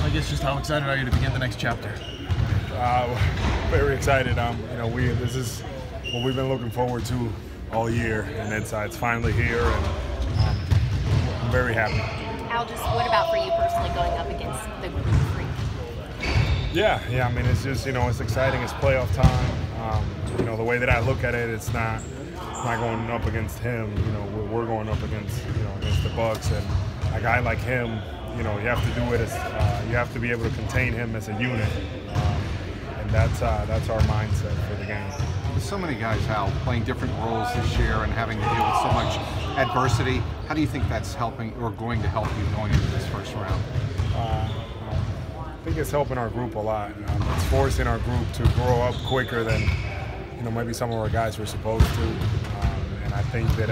I guess just how excited are you to begin the next chapter? Very excited. This is what we've been looking forward to all year, and it's finally here, and I'm very happy. Al, just what about for you personally going up against the group freak? Yeah. I mean, it's just it's exciting. It's playoff time. The way that I look at it, it's not going up against him. We're going up against against the Bucks, and a guy like him, you have to do it as you have to be able to contain him as a unit, and that's our mindset for the game. With so many guys, Al, playing different roles this year and having to deal with so much adversity, how do you think that's helping or going to help you going into this first round? I think it's helping our group a lot. It's forcing our group to grow up quicker than maybe some of our guys were supposed to, and I think that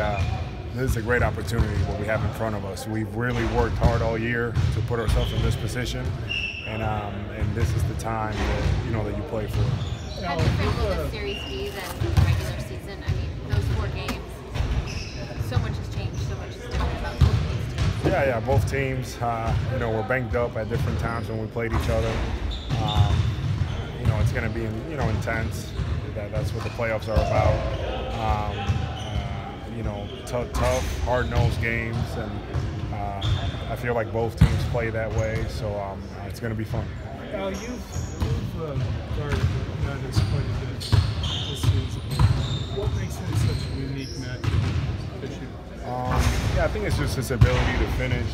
this is a great opportunity what we have in front of us. We've really worked hard all year to put ourselves in this position, and this is the time that that you play for. How different will this series be than the regular season? I mean, those 4 games, so much has changed, so much is different about both these teams. Yeah, both teams. We're banked up at different times when we played each other. It's going to be intense. That's what the playoffs are about. Tough, hard-nosed games, and I feel like both teams play that way. So it's going to be fun. Al, you've guarded Madness quite a bit this season. What makes him such a unique matchup this year? I think it's just his ability to finish,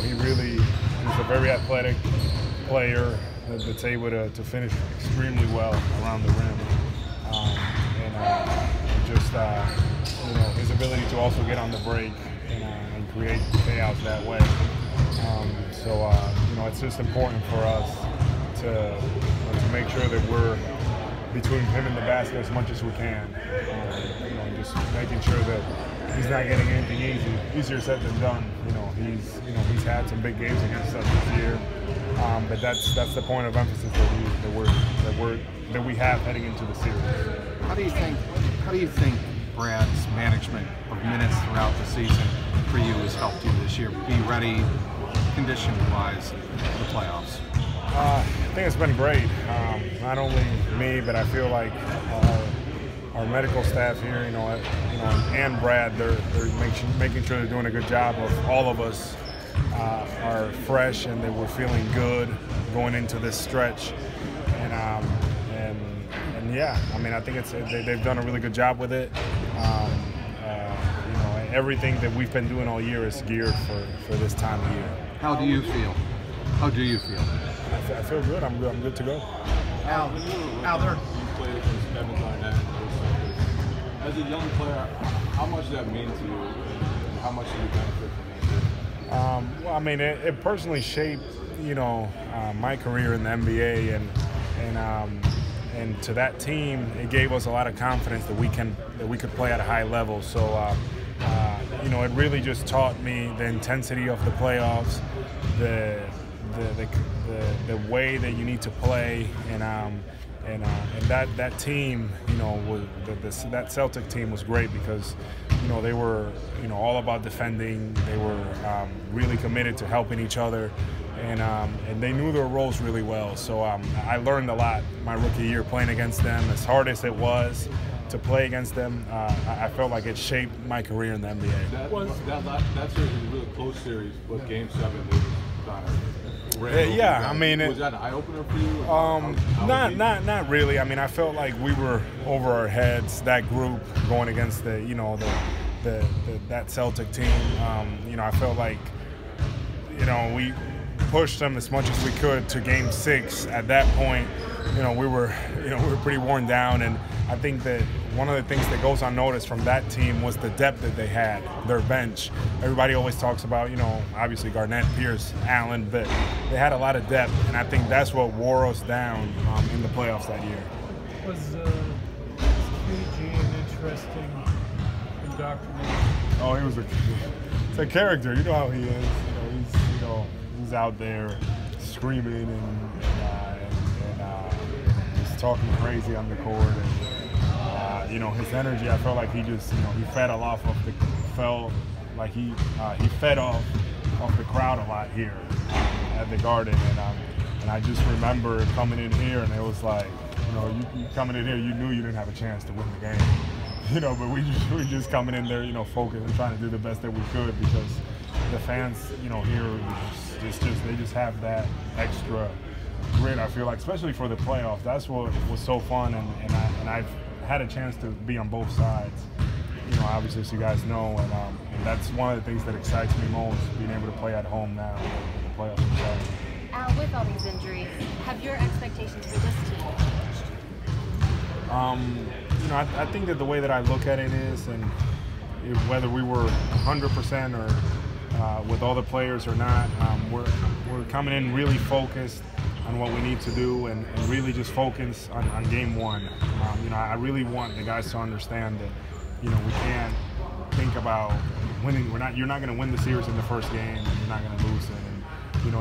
he's a very athletic player that's able to finish extremely well around the rim, his ability to also get on the break and create payouts that way. It's just important for us to make sure that we're between him and the basket as much as we can. Just making sure that he's not getting anything easier said than done. He's had some big games against us this year, but that's the point of emphasis that we have heading into the series. How do you think Brad's management of minutes throughout the season for you has helped you this year be ready, condition-wise, for the playoffs? I think it's been great. Not only me, but I feel like our medical staff here, and Brad, they're making sure they're doing a good job of all of us are fresh and that we're feeling good going into this stretch. I think they've done a really good job with it. Everything that we've been doing all year is geared for this time of year. How do you feel? I feel good. I'm good to go. Al, there. You played against Kevin Garnett and those as a young player, how much does that mean to you, and how much do you benefit from that? It personally shaped, my career in the NBA, and to that team, it gave us a lot of confidence that we could play at a high level. So, it really just taught me the intensity of the playoffs, the way that you need to play, and that team, that Celtic team was great because, they were, all about defending. They were really committed to helping each other, and they knew their roles really well. So I learned a lot my rookie year playing against them. As hard as it was to play against them, I felt like it shaped my career in the NBA. That series was a really close series, but Game 7 was kind of was that an eye-opener for you? Not really. I felt like we were over our heads, that group, going against that Celtic team. I felt like, we pushed them as much as we could to Game 6. At that point, we were pretty worn down, and I think that one of the things that goes unnoticed from that team was the depth that they had, their bench. Everybody always talks about, obviously Garnett, Pierce, Allen, but they had a lot of depth, and I think that's what wore us down in the playoffs that year. Was KG an interesting indoctrination? Oh, it's a character. You know how he is. He's out there screaming and just talking crazy on the court, and his energy. I felt like he just he fed off the crowd a lot here, at the Garden, and I just remember coming in here, and it was like, you coming in here, you knew you didn't have a chance to win the game, but we just coming in there, focused and trying to do the best that we could, because the fans, here they just have that extra grit. I feel like, especially for the playoffs, that's what was so fun, and I've had a chance to be on both sides. Obviously, as you guys know, and that's one of the things that excites me most, being able to play at home now with the playoffs are starting. Al, with all these injuries, have your expectations for this team changed? I think that the way that I look at it is, and whether we were 100% or with all the players or not, we're coming in really focused on what we need to do, and really just focus on game one. I really want the guys to understand that we can't think about winning. You're not going to win the series in the first game, and you're not going to lose it. And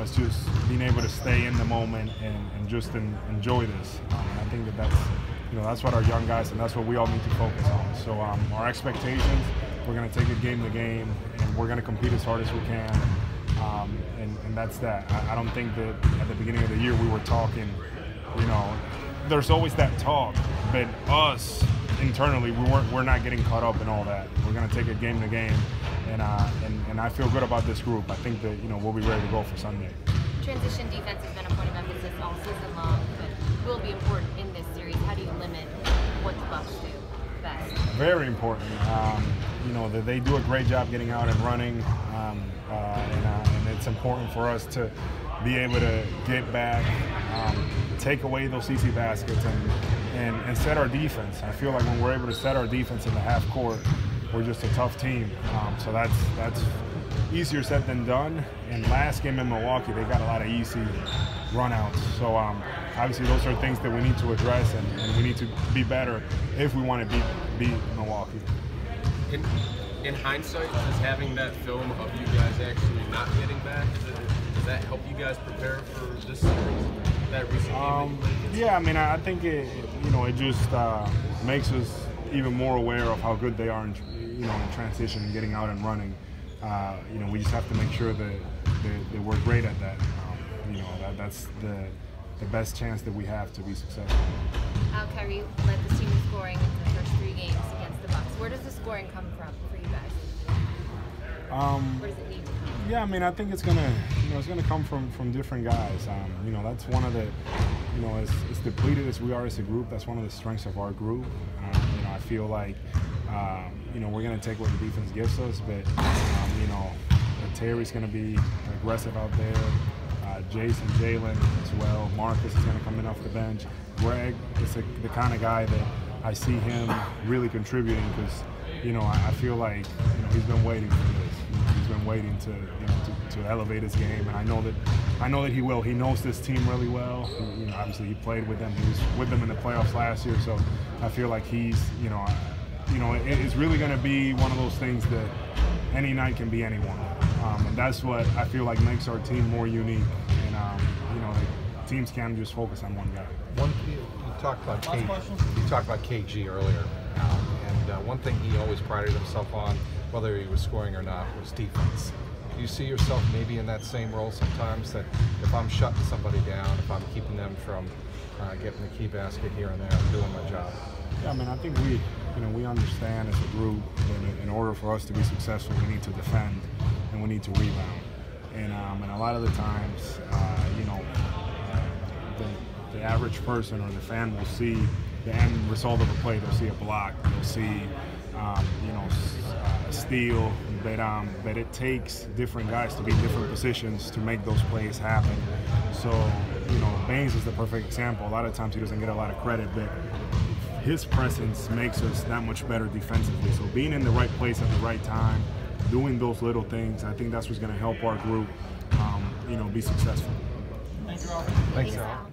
it's just being able to stay in the moment and just enjoy this. I think that's what our young guys, and that's what we all need to focus on. So our expectations, we're going to take it game to game, and we're going to compete as hard as we can. And that's that. I don't think that at the beginning of the year we were talking, there's always that talk, but us internally, we're not getting caught up in all that. We're going to take it game to game, and I feel good about this group. I think that we'll be ready to go for Sunday. Transition defense has been a point of emphasis all season long, but will be important in this series. How do you limit what the Bucks do best? Very important. That they do a great job getting out and running, and it's important for us to be able to get back, take away those easy baskets, and set our defense. I feel like when we're able to set our defense in the half court, we're just a tough team. So that's easier said than done. And last game in Milwaukee, they got a lot of easy runouts. So obviously those are things that we need to address, and we need to be better if we want to beat Milwaukee. In hindsight, does having that film of you guys actually not getting back, does that help you guys prepare for this series? That recent game? Yeah, I think it just makes us even more aware of how good they are in transition and getting out and running. We just have to make sure that we're great at that. That's the best chance that we have to be successful. Al, Kyrie led this team in scoring in the first 3 games against the Bucks. Where does the scoring come from for you guys? Where does it need to come? Yeah, I think it's gonna come from different guys. That's one of the, as depleted as we are as a group, that's one of the strengths of our group. I feel like, we're gonna take what the defense gives us, but Terry's gonna be aggressive out there. Jason, Jalen as well. Marcus is going to come in off the bench. Greg is the kind of guy that I see him really contributing, because I feel like he's been waiting for this. He's been waiting to elevate his game, and I know that he will. He knows this team really well. Obviously he played with them. He was with them in the playoffs last year, so I feel like he's it's really going to be one of those things that any night can be anyone. And that's what I feel like makes our team more unique. And the teams can't just focus on one guy. You talked about KG earlier, and one thing he always prided himself on, whether he was scoring or not, was defense. Do you see yourself maybe in that same role sometimes, that if I'm shutting somebody down, if I'm keeping them from getting the key basket here and there, I'm doing my job? Yeah, I think we understand as a group that in order for us to be successful, we need to defend and we need to rebound. And a lot of the times, the average person or the fan will see the end result of a play. They'll see a block, they'll see a steal, but it takes different guys to be in different positions to make those plays happen. So, Baines is the perfect example. A lot of times he doesn't get a lot of credit, but his presence makes us that much better defensively. So being in the right place at the right time, doing those little things, I think that's what's going to help our group, be successful. Thank you all. Thanks, Al.